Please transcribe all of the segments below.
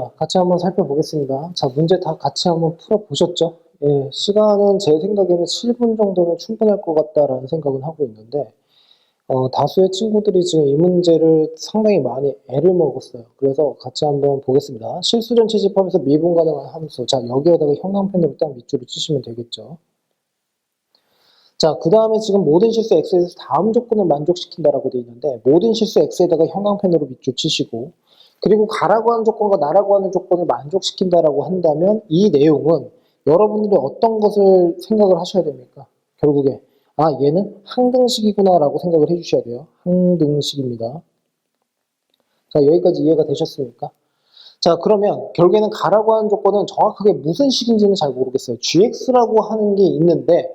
자, 같이 한번 살펴보겠습니다. 자, 문제 다 같이 한번 풀어보셨죠? 예, 시간은 제 생각에는 7분 정도면 충분할 것 같다라는 생각은 하고 있는데, 다수의 친구들이 지금 이 문제를 상당히 많이 애를 먹었어요. 그래서 같이 한번 보겠습니다. 실수전 채집하면서 미분 가능한 함수. 자, 여기에다가 형광펜으로 딱 밑줄을 치시면 되겠죠. 자, 그 다음에 지금 모든 실수 x에서 다음 조건을 만족시킨다라고 되어 있는데, 모든 실수 x에다가 형광펜으로 밑줄 치시고, 그리고 가라고 하는 조건과 나라고 하는 조건을 만족시킨다라고 한다면 이 내용은 여러분들이 어떤 것을 생각을 하셔야 됩니까? 결국에 얘는 항등식이구나라고 생각을 해주셔야 돼요. 항등식입니다. 자, 여기까지 이해가 되셨습니까? 자, 그러면 결국에는 가라고 하는 조건은 정확하게 무슨 식인지는 잘 모르겠어요. gx라고 하는 게 있는데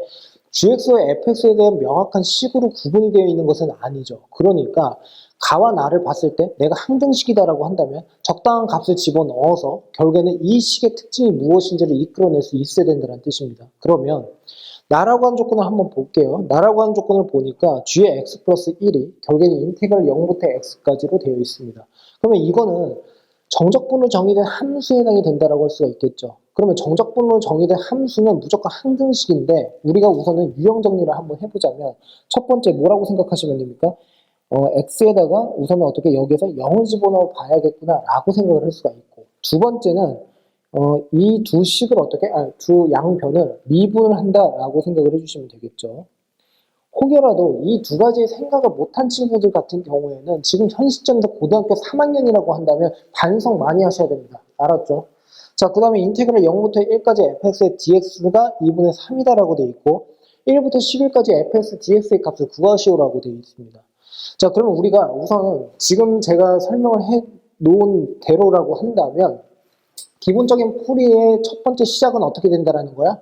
gx와 fx에 대한 명확한 식으로 구분이 되어 있는 것은 아니죠. 그러니까 가와 나를 봤을 때 내가 항등식이다라고 한다면 적당한 값을 집어넣어서 결국에는 이 식의 특징이 무엇인지를 이끌어낼 수 있어야 된다는 뜻입니다. 그러면 나라고 하는 조건을 한번 볼게요. 나라고 하는 조건을 보니까 g의 x 플러스 1이 결국에는 인테그랄 0부터 x까지로 되어 있습니다. 그러면 이거는 정적분으로 정의된 함수에 해당이 된다고 할 수가 있겠죠. 그러면 정적분으로 정의된 함수는 무조건 항등식인데 우리가 우선은 유형 정리를 한번 해보자면 첫 번째 뭐라고 생각하시면 됩니까? x에다가 우선은 어떻게 여기에서 0을 집어넣어 봐야겠구나 라고 생각을 할 수가 있고, 두 번째는 이 두 식을 어떻게 두 양변을 미분을 한다라고 생각을 해주시면 되겠죠. 혹여라도 이 두 가지의 생각을 못한 친구들 같은 경우에는 지금 현 시점에서 고등학교 3학년이라고 한다면 반성 많이 하셔야 됩니다. 알았죠? 자, 그 다음에 인테그랄 0부터 1까지 fx의 dx가 2분의 3이다라고 되어 있고 1부터 11까지 fx dx의 값을 구하시오라고 되어 있습니다. 자, 그러면 우리가 우선 지금 제가 설명을 해 놓은 대로라고 한다면 기본적인 풀이의 첫 번째 시작은 어떻게 된다라는 거야?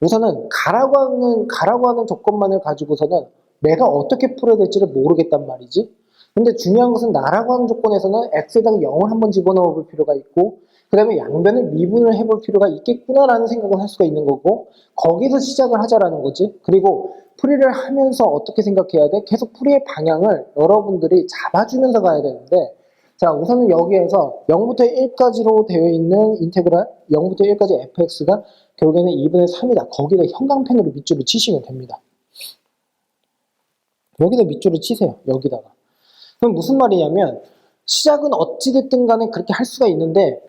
우선은 가라고 하는 조건만을 가지고서는 내가 어떻게 풀어야 될지를 모르겠단 말이지. 근데 중요한 것은 나라고 하는 조건에서는 x에다가 0을 한번 집어넣어 볼 필요가 있고, 그 다음에 양변을 미분을 해볼 필요가 있겠구나라는 생각을 할 수가 있는 거고, 거기서 시작을 하자라는 거지. 그리고 풀이를 하면서 어떻게 생각해야 돼? 계속 풀이의 방향을 여러분들이 잡아주면서 가야 되는데, 자, 우선은 여기에서 0부터 1까지로 되어 있는 인테그랄 0부터 1까지 fx가 결국에는 2분의 3이다. 거기다 형광펜으로 밑줄을 치시면 됩니다. 여기다 밑줄을 치세요. 여기다가. 그럼 무슨 말이냐면 시작은 어찌됐든 간에 그렇게 할 수가 있는데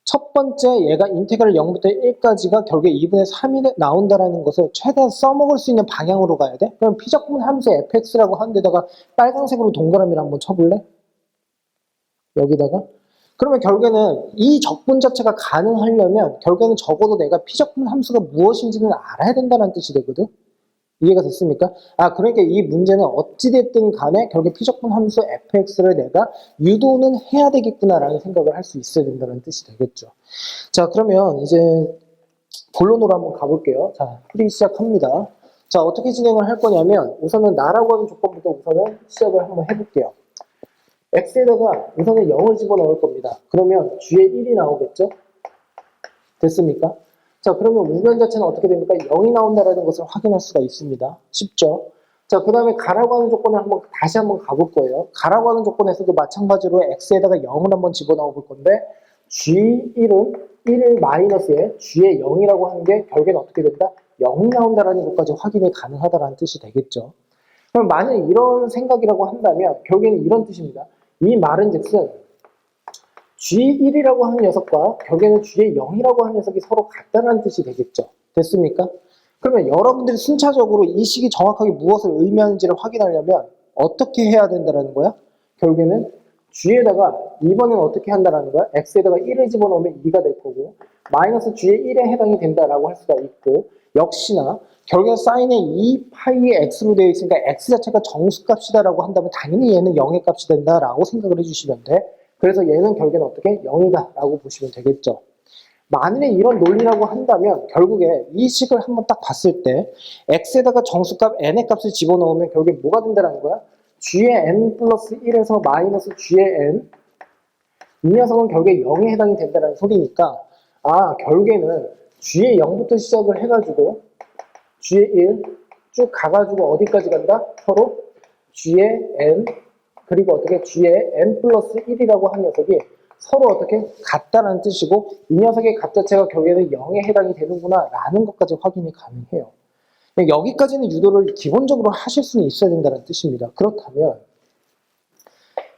첫 번째 얘가 인테그랄 0부터 1까지가 결국에 2분의 3이 나온다라는 것을 최대한 써먹을 수 있는 방향으로 가야 돼. 그럼 피적분 함수 fx라고 하는 데다가 빨간색으로 동그라미를 한번 쳐볼래? 여기다가. 그러면 결국에는 이 적분 자체가 가능하려면 결국에는 적어도 내가 피적분 함수가 무엇인지는 알아야 된다는 뜻이 되거든. 이해가 됐습니까? 그러니까 이 문제는 어찌됐든 간에 결국에 피적분 함수 fx를 내가 유도는 해야 되겠구나라는 생각을 할 수 있어야 된다는 뜻이 되겠죠. 자, 그러면 이제 본론으로 한번 가볼게요. 자, 풀이 시작합니다. 자, 어떻게 진행을 할 거냐면 우선은 나라고 하는 조건부터 우선은 시작을 한번 해볼게요. x에다가 우선은 0을 집어넣을 겁니다. 그러면 g에 1이 나오겠죠? 됐습니까? 자, 그러면 우변 자체는 어떻게 됩니까? 0이 나온다는 것을 확인할 수가 있습니다. 쉽죠? 자, 그 다음에 가라고 하는 조건을 다시 한번 가볼 거예요. 가라고 하는 조건에서도 마찬가지로 x에다가 0을 한번 집어넣어 볼 건데 g1은 1 마이너스에 g에 0이라고 하는 게 결국에는 어떻게 된다? 0이 나온다는 것까지 확인이 가능하다는 뜻이 되겠죠. 그럼 만약 이런 생각이라고 한다면 결국에는 이런 뜻입니다. 이 말은 즉슨 G1이라고 하는 녀석과 결국에는 G의 0이라고 하는 녀석이 서로 같다는 뜻이 되겠죠. 됐습니까? 그러면 여러분들이 순차적으로 이 식이 정확하게 무엇을 의미하는지를 확인하려면 어떻게 해야 된다는 거야? 결국에는 G에다가 이번에는 어떻게 한다는 거야? X에다가 1을 집어넣으면 2가 될 거고 마이너스 G의 1에 해당이 된다라고 할 수가 있고 역시나 결국엔 사인의 2파이의 x로 되어 있으니까 x 자체가 정수값이다라고 한다면 당연히 얘는 0의 값이 된다라고 생각을 해주시면 돼. 그래서 얘는 결국엔 어떻게? 0이다라고 보시면 되겠죠. 만일에 이런 논리라고 한다면 결국에 이 식을 한번 딱 봤을 때 x에다가 정수값 n의 값을 집어넣으면 결국에 뭐가 된다는 거야? g의 n 플러스 1에서 마이너스 g의 n 이 녀석은 결국에 0에 해당이 된다는 소리니까 결국에는 g의 0부터 시작을 해가지고 g의 1 쭉 가가지고 어디까지 간다? 서로 g의 n 그리고 어떻게 g의 n 플러스 1이라고 한 녀석이 서로 어떻게 같다라는 뜻이고 이 녀석의 값 자체가 결국에는 0에 해당이 되는구나 라는 것까지 확인이 가능해요. 여기까지는 유도를 기본적으로 하실 수는 있어야 된다는 뜻입니다. 그렇다면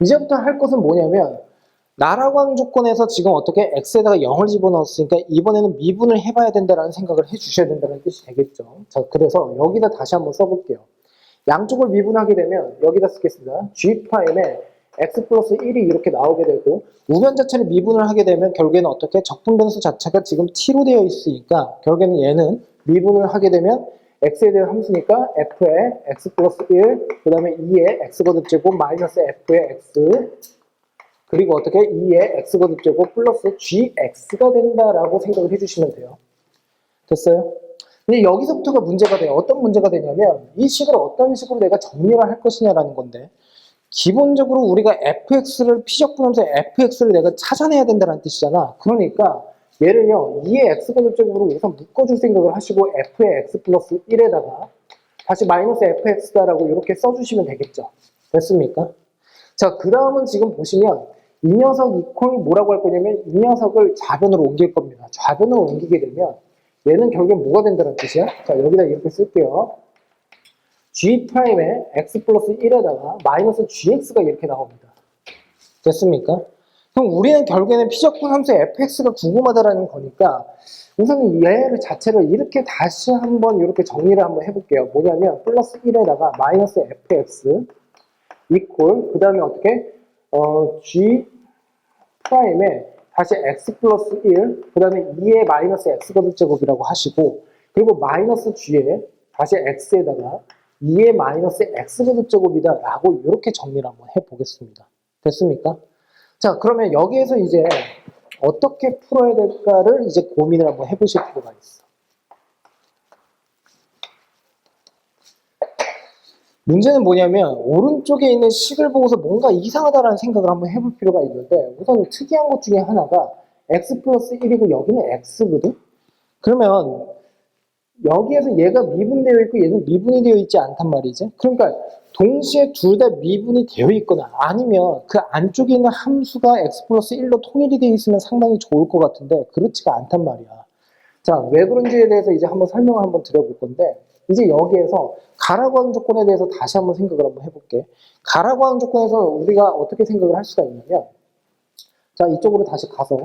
이제부터 할 것은 뭐냐면 나라광 조건에서 지금 어떻게 x에다가 0을 집어넣었으니까 이번에는 미분을 해봐야 된다라는 생각을 해주셔야 된다는 뜻이 되겠죠. 자, 그래서 여기다 다시 한번 써볼게요. 양쪽을 미분하게 되면 여기다 쓰겠습니다. G'에 x 플러스 1이 이렇게 나오게 되고 우변 자체를 미분을 하게 되면 결국에는 어떻게 적분 변수 자체가 지금 t로 되어 있으니까 결국에는 얘는 미분을 하게 되면 x에 대한 함수니까 f의 x 플러스 1, 그 다음에 2의 x거듭 제곱 마이너스 f의 x 그리고 어떻게 2의 x거듭 제곱 플러스 gx가 된다라고 생각을 해주시면 돼요. 됐어요? 근데 여기서부터가 문제가 돼요. 어떤 문제가 되냐면 이 식을 어떤 식으로 내가 정리를 할 것이냐라는 건데 기본적으로 우리가 fx를 피적분하면서 fx를 내가 찾아내야 된다는 뜻이잖아. 그러니까 얘를요 2의 x거듭 제곱으로 우선 묶어줄 생각을 하시고 f의 x 플러스 1에다가 다시 마이너스 fx다라고 이렇게 써주시면 되겠죠. 됐습니까? 자, 그 다음은 지금 보시면 이 녀석 이퀄 뭐라고 할 거냐면 이 녀석을 좌변으로 옮길 겁니다. 좌변으로 옮기게 되면 얘는 결국엔 뭐가 된다는 뜻이야? 자, 여기다 이렇게 쓸게요. G'에 x 플러스 1에다가 마이너스 gx가 이렇게 나옵니다. 됐습니까? 그럼 우리는 결국에는 피적분 함수 fx가 궁금하다라는 거니까 우선 얘를 자체를 이렇게 다시 한번 이렇게 정리를 한번 해볼게요. 뭐냐면 플러스 1에다가 마이너스 fx 이퀄 그 다음에 어떻게 G'에 다시 x 플러스 1, 그 다음에 2의 마이너스 x거듭 제곱이라고 하시고 그리고 마이너스 g에 다시 x에다가 2의 마이너스 x거듭 제곱이다 라고 이렇게 정리를 한번 해보겠습니다. 됐습니까? 자, 그러면 여기에서 이제 어떻게 풀어야 될까를 이제 고민을 한번 해보실 필요가 있어. 문제는 뭐냐면 오른쪽에 있는 식을 보고서 뭔가 이상하다라는 생각을 한번 해볼 필요가 있는데 우선 특이한 것 중에 하나가 x 플러스 1이고 여기는 x거든? 그러면 여기에서 얘가 미분되어 있고 얘는 미분이 되어 있지 않단 말이지. 그러니까 동시에 둘 다 미분이 되어 있거나 아니면 그 안쪽에 있는 함수가 x 플러스 1로 통일이 되어 있으면 상당히 좋을 것 같은데 그렇지가 않단 말이야. 자, 왜 그런지에 대해서 이제 한번 설명을 한번 드려볼 건데 이제 여기에서 가라고 하는 조건에 대해서 다시 한번 생각을 한번 해볼게. 가라고 하는 조건에서 우리가 어떻게 생각을 할 수가 있냐면 자, 이쪽으로 다시 가서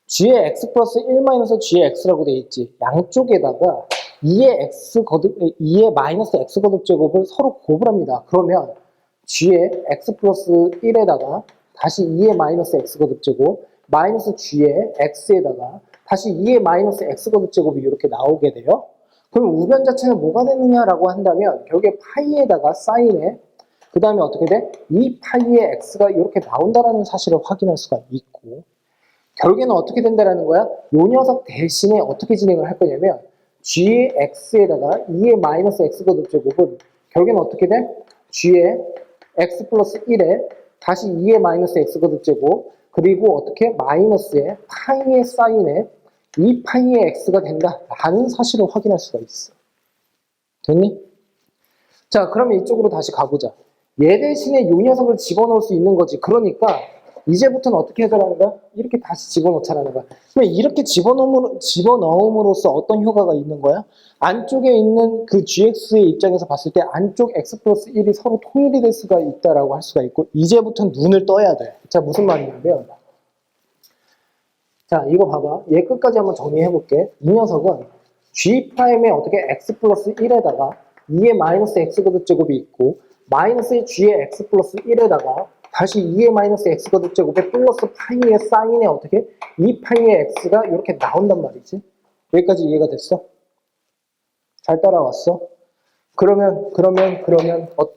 g의 x 플러스 1 마이너스 g의 x라고 되어 있지. 양쪽에다가 2의 마이너스 x 거듭 제곱을 서로 곱을 합니다. 그러면 g의 x 플러스 1에다가 다시 2의 마이너스 x 거듭 제곱 마이너스 g의 x에다가 다시 2의 마이너스 x 거듭 제곱이 이렇게 나오게 돼요. 그럼 우변 자체는 뭐가 되느냐라고 한다면 결국에 파이에다가 사인에 그 다음에 어떻게 돼? 2파이의 x가 이렇게 나온다라는 사실을 확인할 수가 있고 결국에는 어떻게 된다라는 거야? 요 녀석 대신에 어떻게 진행을 할 거냐면 g의 x에다가 2의 마이너스 x 거듭 제곱은 결국에는 어떻게 돼? g의 x 플러스 1에 다시 2의 마이너스 x 거듭 제곱 그리고 어떻게 마이너스에 파이의 사인에 2파이의 x가 된다라는 사실을 확인할 수가 있어. 됐니? 자, 그러면 이쪽으로 다시 가보자. 얘 대신에 요 녀석을 집어넣을 수 있는 거지. 그러니까 이제부터는 어떻게 해달라는 거야? 이렇게 다시 집어넣자라는 거야. 그러면 이렇게 집어넣음으로써 어떤 효과가 있는 거야? 안쪽에 있는 그 gx의 입장에서 봤을 때 안쪽 x 플러스 1이 서로 통일이 될 수가 있다라고 할 수가 있고 이제부터는 눈을 떠야 돼. 자, 무슨 말이냐면 자, 이거 봐봐. 얘 끝까지 한번 정리해볼게. 이 녀석은 G'에 어떻게 x 플러스 1에다가 2의 마이너스 x거듭 제곱이 있고 마이너스 g의 x 플러스 1에다가 다시 2의 마이너스 x거듭 제곱에 플러스 파이의 사인에 어떻게 2파이의 x가 이렇게 나온단 말이지. 여기까지 이해가 됐어? 잘 따라왔어? 그러면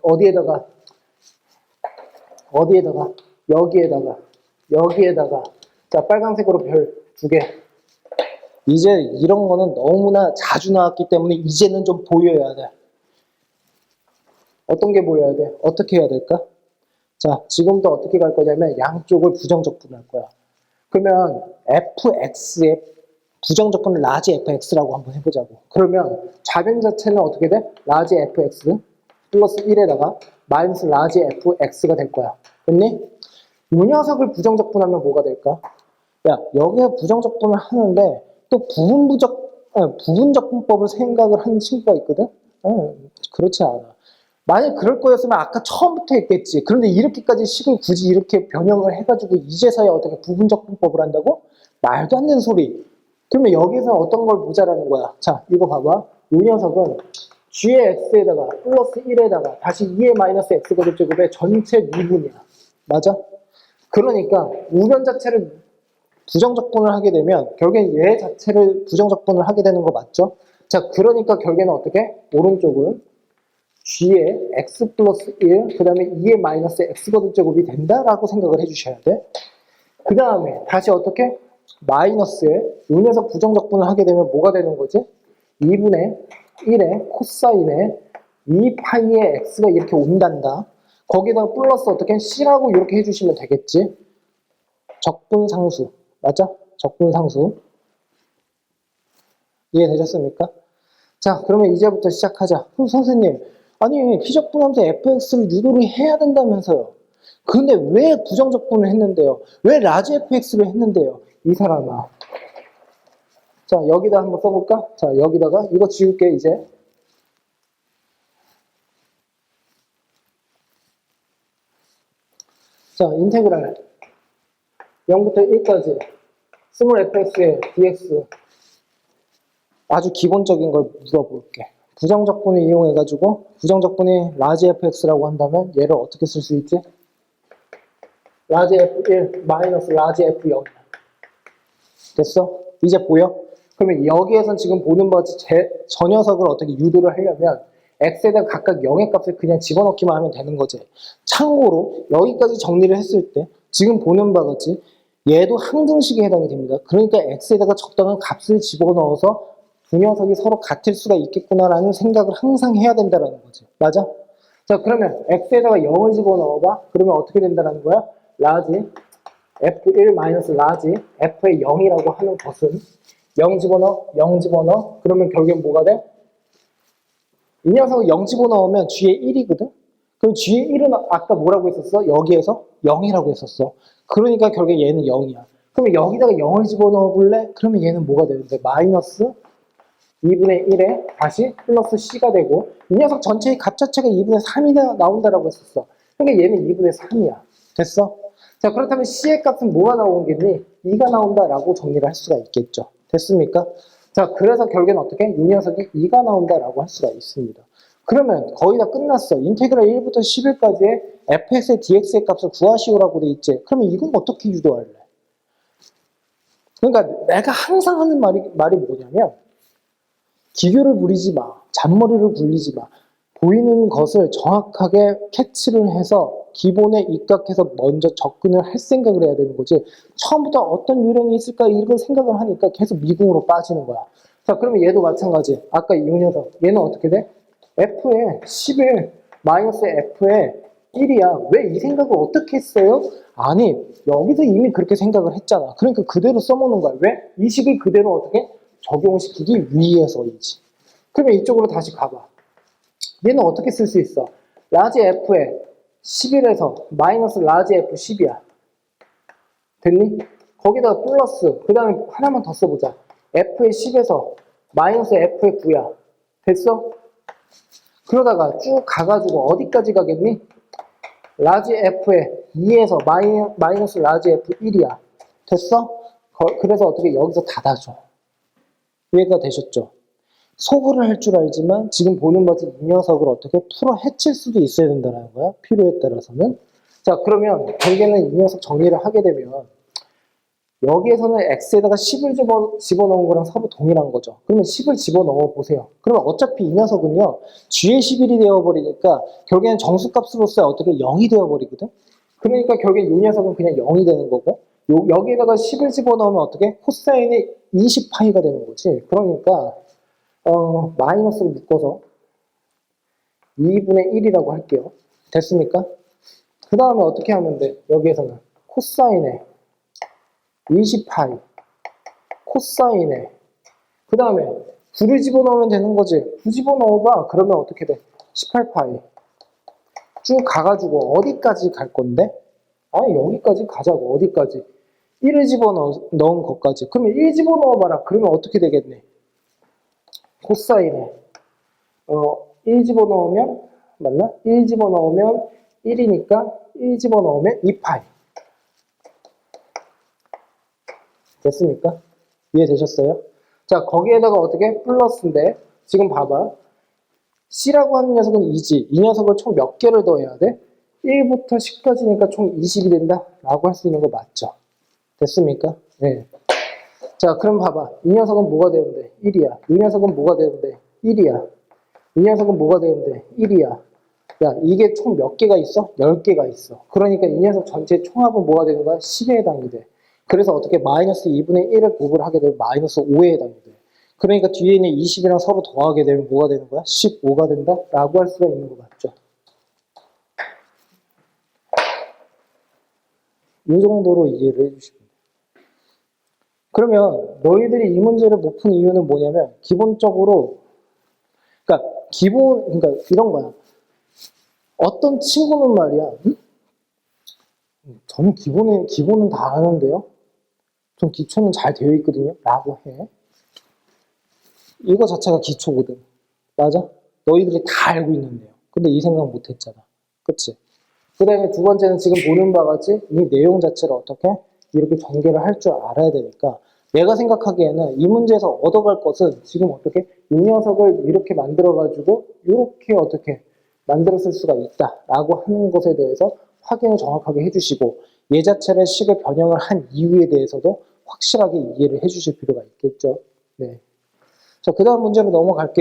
어디에다가 여기에다가 자, 빨간색으로 별 2개. 이제 이런 거는 너무나 자주 나왔기 때문에 이제는 좀 보여야 돼. 어떤 게 보여야 돼? 어떻게 해야 될까? 자, 지금부터 어떻게 갈 거냐면 양쪽을 부정적분할 거야. 그러면 fx의 부정적분을 라지 fx라고 한번 해보자고. 그러면 좌변 자체는 어떻게 돼? 라지 fx 플러스 1에다가 마이너스 라지 fx가 될 거야. 됐니? 이 녀석을 부정적분하면 뭐가 될까? 야, 여기에 부정적분을 하는데 또 부분적분법을 생각을 하는 친구가 있거든? 그렇지 않아. 만약 그럴 거였으면 아까 처음부터 했겠지. 그런데 이렇게까지 식을 굳이 이렇게 변형을 해가지고 이제서야 어떻게 부분적분법을 한다고? 말도 안 되는 소리. 그러면 여기서 어떤 걸 보자라는 거야. 자, 이거 봐봐. 이 녀석은 g의 x에다가 플러스 1에다가 다시 2의 마이너스 x거듭 제곱의 전체 미분이야. 맞아? 그러니까 우변 자체를 부정적분을 하게 되면 결국엔 얘 자체를 부정적분을 하게 되는 거 맞죠? 자, 그러니까 결국에는 어떻게? 오른쪽은 g의 x 플러스 1, 그 다음에 2의 마이너스 x거듭 제곱이 된다라고 생각을 해주셔야 돼. 그 다음에 다시 어떻게? 마이너스에 이 녀석 부정적분을 하게 되면 뭐가 되는 거지? 2분의 1의 코사인에 2파이의 x가 이렇게 온단다. 거기다가 플러스 어떻게? c라고 이렇게 해주시면 되겠지. 적분상수. 맞아? 적분상수. 이해되셨습니까? 자, 그러면 이제부터 시작하자. 그럼 선생님, 아니 피적분함수 fx를 유도를 해야 된다면서요. 그런데 왜 부정적분을 했는데요? 왜 라지 fx를 했는데요? 이 사람아. 자, 여기다 한번 써볼까? 자, 여기다가 이거 지울게 이제. 자, 인테그랄 0부터 1까지 스몰 fx의 dx 아주 기본적인 걸 물어볼게. 부정적분을 이용해가지고 부정적분이 라지 fx라고 한다면 얘를 어떻게 쓸 수 있지? 라지 f1 마이너스 라지 f0 됐어? 이제 보여? 그러면 여기에선 지금 보는 바와 같이 저 녀석을 어떻게 유도를 하려면 x에다가 각각 0의 값을 그냥 집어넣기만 하면 되는 거지. 참고로 여기까지 정리를 했을 때 지금 보는 바와 같이 얘도 항등식에 해당이 됩니다. 그러니까 x에다가 적당한 값을 집어넣어서 두 녀석이 서로 같을 수가 있겠구나라는 생각을 항상 해야 된다는 거지. 맞아? 자, 그러면 x에다가 0을 집어넣어봐. 그러면 어떻게 된다는 거야? 라지 f1 마이너스 라지 f의 0이라고 하는 것은 0 집어넣어, 0 집어넣어. 그러면 결국엔 뭐가 돼? 이 녀석은 0 집어넣으면 g의 1이거든? 그럼 g의 1은 아까 뭐라고 했었어? 여기에서 0이라고 했었어. 그러니까 결국에 얘는 0이야. 그러면 여기다가 0을 집어넣어 볼래? 그러면 얘는 뭐가 되는데? 마이너스 2분의 1에 다시 플러스 c가 되고 이 녀석 전체의 값 자체가 2분의 3이 나온다라고 했었어. 그러니까 얘는 2분의 3이야. 됐어? 자, 그렇다면 c의 값은 뭐가 나오겠니? 2가 나온다라고 정리를 할 수가 있겠죠. 됐습니까? 자, 그래서 결국엔 어떻게? 이 녀석이 2가 나온다라고 할 수가 있습니다. 그러면 거의 다 끝났어. 인테그랄 1부터 11까지의 fx의 dx의 값을 구하시오라고 돼 있지. 그러면 이건 어떻게 유도할래? 그러니까 내가 항상 하는 말이 뭐냐면 기교를 부리지 마. 잔머리를 굴리지 마. 보이는 것을 정확하게 캐치를 해서 기본에 입각해서 먼저 접근을 할 생각을 해야 되는 거지. 처음부터 어떤 유형이 있을까 이걸 생각을 하니까 계속 미궁으로 빠지는 거야. 자, 그러면 얘도 마찬가지. 아까 이 녀석. 얘는 어떻게 돼? f에 11 마이너스 f에 1이야. 왜 이 생각을 어떻게 했어요? 아니, 여기서 이미 그렇게 생각을 했잖아. 그러니까 그대로 써먹는 거야. 왜? 이 식을 그대로 어떻게 적용시키기 위해서이지. 그러면 이쪽으로 다시 가봐. 얘는 어떻게 쓸 수 있어? 라지 f에 11에서 마이너스 라지 f 10이야. 됐니? 거기다가 플러스, 그 다음에 하나만 더 써보자. f의 10에서 마이너스 f의 9야. 됐어? 그러다가 쭉 가가지고 어디까지 가겠니? 라지 f의 2에서 마이너스 라지 f 1이야. 됐어? 그래서 어떻게 여기서 닫아줘. 이해가 되셨죠? 소구를 할 줄 알지만 지금 보는 바지 이 녀석을 어떻게 풀어 헤칠 수도 있어야 된다는 거야. 필요에 따라서는. 자, 그러면 결국에는 이 녀석 정리를 하게 되면 여기에서는 x에다가 10을 집어넣은 거랑 서로 동일한 거죠. 그러면 10을 집어넣어 보세요. 그러면 어차피 이 녀석은요. g의 11이 되어버리니까 결국에는 정수값으로서 어떻게 0이 되어버리거든. 그러니까 결국엔 이 녀석은 그냥 0이 되는 거고 여기에다가 10을 집어넣으면 어떻게? 코사인이 20파이가 되는 거지. 그러니까 마이너스를 묶어서 2분의 1이라고 할게요. 됐습니까? 그 다음에 어떻게 하면 돼? 여기에서는 코사인에 20파이 코사인에 그 다음에 9를 집어넣으면 되는 거지. 9 집어넣어봐. 그러면 어떻게 돼? 18파이 쭉 가가지고 어디까지 갈 건데? 아니, 여기까지 가자고. 어디까지? 1을 집어넣은 것까지. 그러면 1 집어넣어봐라. 그러면 어떻게 되겠네? 코사인에 1 집어넣으면 맞나? 1 집어넣으면 1이니까 1 집어넣으면 2파이. 됐습니까? 이해되셨어요? 자, 거기에다가 어떻게? 플러스인데 지금 봐봐. C라고 하는 녀석은 2지. 이 녀석을 총 몇 개를 더해야 돼? 1부터 10까지니까 총 20이 된다? 라고 할 수 있는 거 맞죠? 됐습니까? 네. 자, 그럼 봐봐. 이 녀석은 뭐가 되는데? 1이야. 이 녀석은 뭐가 되는데? 1이야. 이 녀석은 뭐가 되는데? 1이야. 야, 이게 총 몇 개가 있어? 10개가 있어. 그러니까 이 녀석 전체 총합은 뭐가 되는 거야? 10에 해당이 돼. 그래서 어떻게 마이너스 2분의 1을 곱을 하게 되면 마이너스 5에 해당이 돼. 그러니까 뒤에 있는 20이랑 서로 더하게 되면 뭐가 되는 거야? 15가 된다? 라고 할 수가 있는 거 맞죠? 이 정도로 이해를 해주시면 돼요. 그러면 너희들이 이 문제를 못 푼 이유는 뭐냐면 기본적으로 그러니까 이런 거야. 어떤 친구는 말이야. 저는 기본은 다 아는데요. 좀 기초는 잘 되어 있거든요. 라고 해. 이거 자체가 기초거든. 맞아? 너희들이 다 알고 있는데요. 근데 이 생각 못 했잖아. 그치? 그 다음에 두 번째는 지금 보는 바와 같이 이 내용 자체를 어떻게 이렇게 전개를 할 줄 알아야 되니까 내가 생각하기에는 이 문제에서 얻어갈 것은 지금 어떻게 이 녀석을 이렇게 만들어가지고 이렇게 어떻게 만들었을 수가 있다라고 하는 것에 대해서 확인을 정확하게 해주시고 얘 자체를 식을 변형을 한 이유에 대해서도 확실하게 이해를 해주실 필요가 있겠죠. 네. 자, 그 다음 문제로 넘어갈게요.